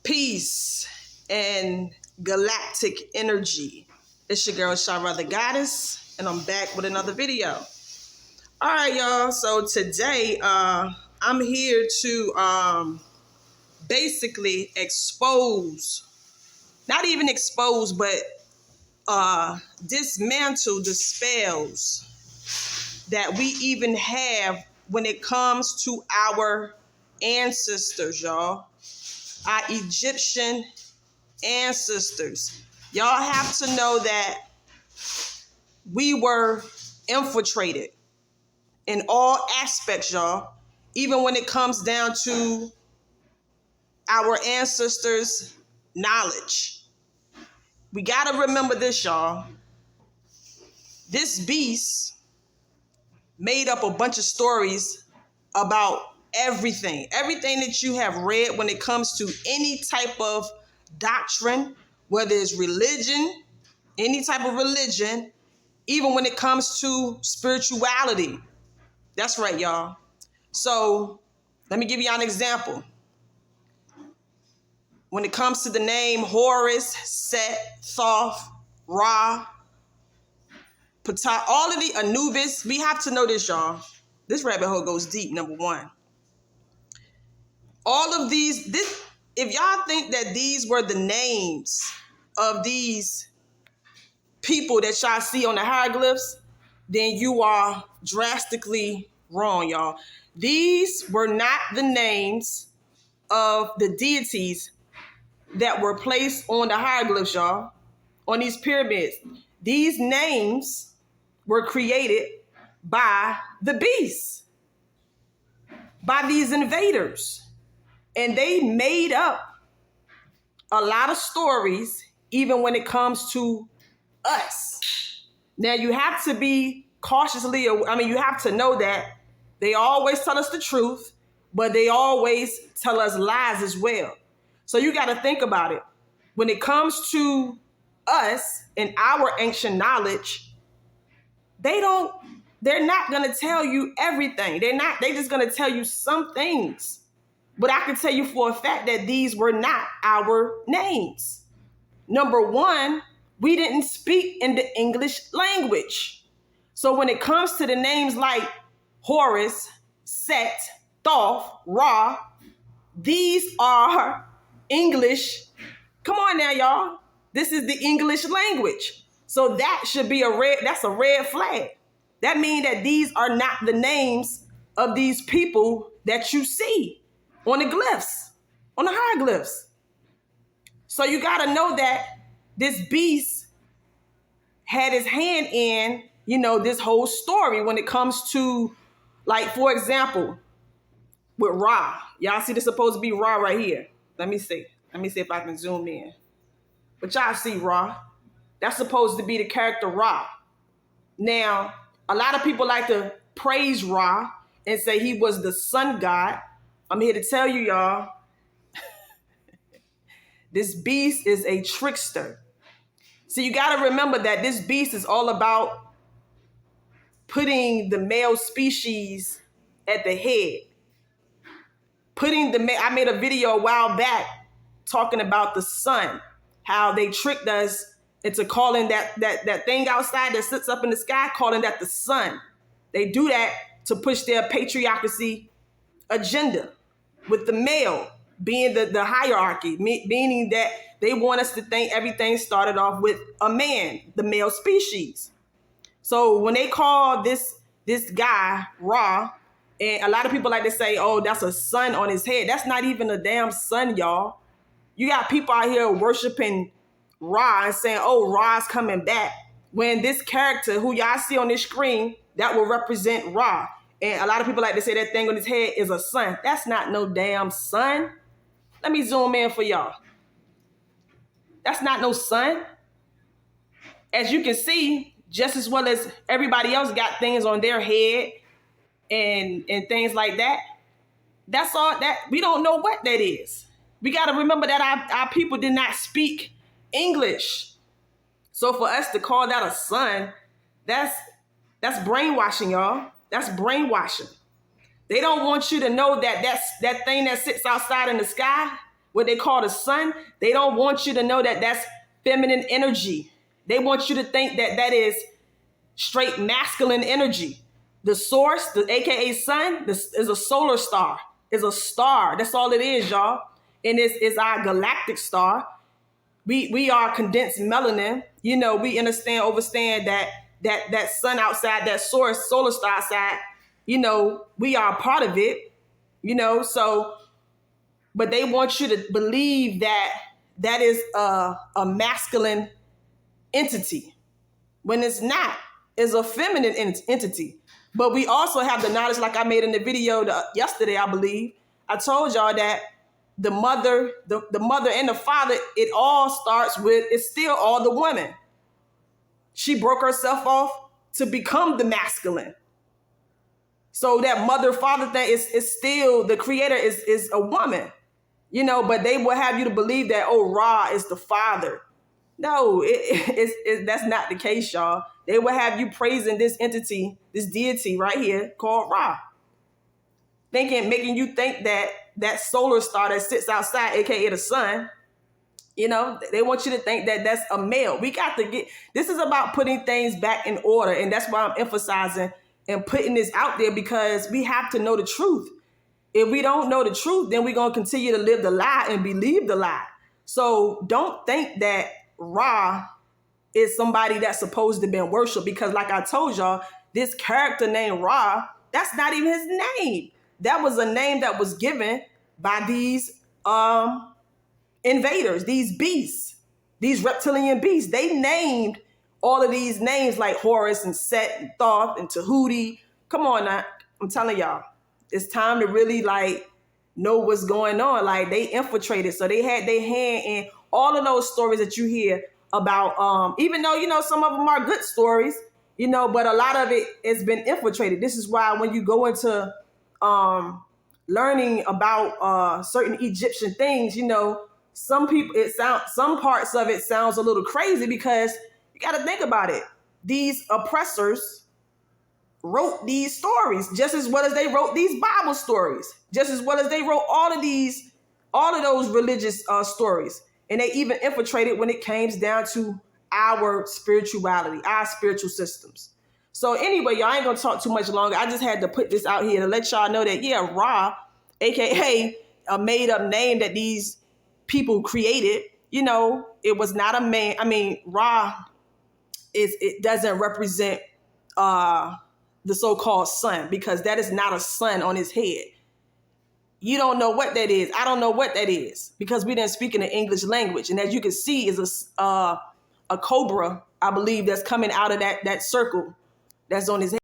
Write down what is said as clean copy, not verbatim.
Peace and galactic energy. It's your girl Shara the Goddess, and I'm back with another video. All right, y'all. So today, I'm here to basically expose, not even expose, but dismantle the spells that we even have when it comes to our ancestors, y'all. Our Egyptian ancestors. Y'all have to know that we were infiltrated in all aspects, y'all. Even when it comes down to our ancestors' knowledge. We got to remember this, y'all. This beast made up a bunch of stories about everything that you have read when it comes to any type of doctrine, whether it's religion, any type of religion, even when it comes to spirituality. That's right, y'all. So let me give you an example. When it comes to the name Horus, Set, Thoth, Ra, Ptah, all of the Anubis, we have to know this, y'all. This rabbit hole goes deep, number one. All of these, if y'all think that these were the names of these people that y'all see on the hieroglyphs, then you are drastically wrong, y'all. These were not the names of the deities that were placed on the hieroglyphs, y'all, on these pyramids. These names were created by the beasts, by these invaders. And they made up a lot of stories, even when it comes to us. Now, you have to be cautiously, you have to know that they always tell us the truth, but they always tell us lies as well. So you got to think about it. When it comes to us and our ancient knowledge, they're not going to tell you everything. They're just going to tell you some things. But I can tell you for a fact that these were not our names. Number one, we didn't speak in the English language. So when it comes to the names like Horus, Set, Thoth, Ra, these are English. Come on now, y'all. This is the English language. So that should be that's a red flag. That means that these are not the names of these people that you see on the glyphs, on the hieroglyphs. So you got to know that this beast had his hand in, this whole story when it comes to, like, for example, with Ra. Y'all see this supposed to be Ra right here. Let me see if I can zoom in. But y'all see Ra. That's supposed to be the character Ra. Now, a lot of people like to praise Ra and say he was the sun god. I'm here to tell you, y'all, this beast is a trickster. So you got to remember that this beast is all about putting the male species at the head. I made a video a while back talking about the sun, how they tricked us into calling that thing outside that sits up in the sky, calling that the sun. They do that to push their patriarchy agenda, with the male being the hierarchy, meaning that they want us to think everything started off with a man, the male species. So when they call this guy Ra, and a lot of people like to say, oh, that's a sun on his head. That's not even a damn sun, y'all. You got people out here worshiping Ra and saying, oh, Ra's coming back, when this character who y'all see on this screen, that will represent Ra. And a lot of people like to say that thing on his head is a sun. That's not no damn sun. Let me zoom in for y'all. That's not no sun. As you can see, just as well as everybody else got things on their head and things like that. That's all that we don't know what that is. We got to remember that our people did not speak English. So for us to call that a sun, that's brainwashing, y'all. That's brainwashing. They don't want you to know that that thing that sits outside in the sky, what they call the sun, they don't want you to know that that's feminine energy. They want you to think that that is straight masculine energy. The source, the AKA sun, this is a solar star. Is a star. That's all it is, y'all. And it's our galactic star. We are condensed melanin. You know, we understand that sun outside, that source, solar star outside, you know, we are a part of it, you know, so, but they want you to believe that that is a masculine entity when it's not. It's a feminine entity. But we also have the knowledge, like I made in the video yesterday, I believe. I told y'all that the mother and the father, it all starts with, it's still all the woman. She broke herself off to become the masculine. So that mother-father thing is still, the creator is a woman, you know, but they will have you to believe that, oh, Ra is the father. No, that's not the case, y'all. They will have you praising this entity, this deity right here called Ra. Making you think that that solar star that sits outside, AKA the sun, you know, they want you to think that that's a male. We got to this is about putting things back in order. And that's why I'm emphasizing and putting this out there, because we have to know the truth. If we don't know the truth, then we're going to continue to live the lie and believe the lie. So don't think that Ra is somebody that's supposed to be worshipped, because like I told y'all, this character named Ra, that's not even his name. That was a name that was given by these invaders, these beasts, these reptilian beasts. They named all of these names like Horus and Set and Thoth and Tahuti. Come on now. I'm telling y'all, it's time to really like know what's going on. Like they infiltrated. So they had their hand in all of those stories that you hear about, even though, you know, some of them are good stories, you know, but a lot of it has been infiltrated. This is why when you go into learning about certain Egyptian things, you know, some parts of it sounds a little crazy, because you got to think about it. These oppressors wrote these stories just as well as they wrote these Bible stories, just as well as they wrote all of those religious stories. And they even infiltrated when it came down to our spirituality, our spiritual systems. So anyway, y'all, I ain't gonna talk too much longer. I just had to put this out here to let y'all know that, yeah, Ra, AKA a made up name that these people created, you know, it was not a man. I mean, Ra it doesn't represent the so-called sun, because that is not a sun on his head. You don't know what that is. I don't know what that is, because we didn't speak in the English language. And as you can see, is a cobra, I believe, that's coming out of that circle that's on his head.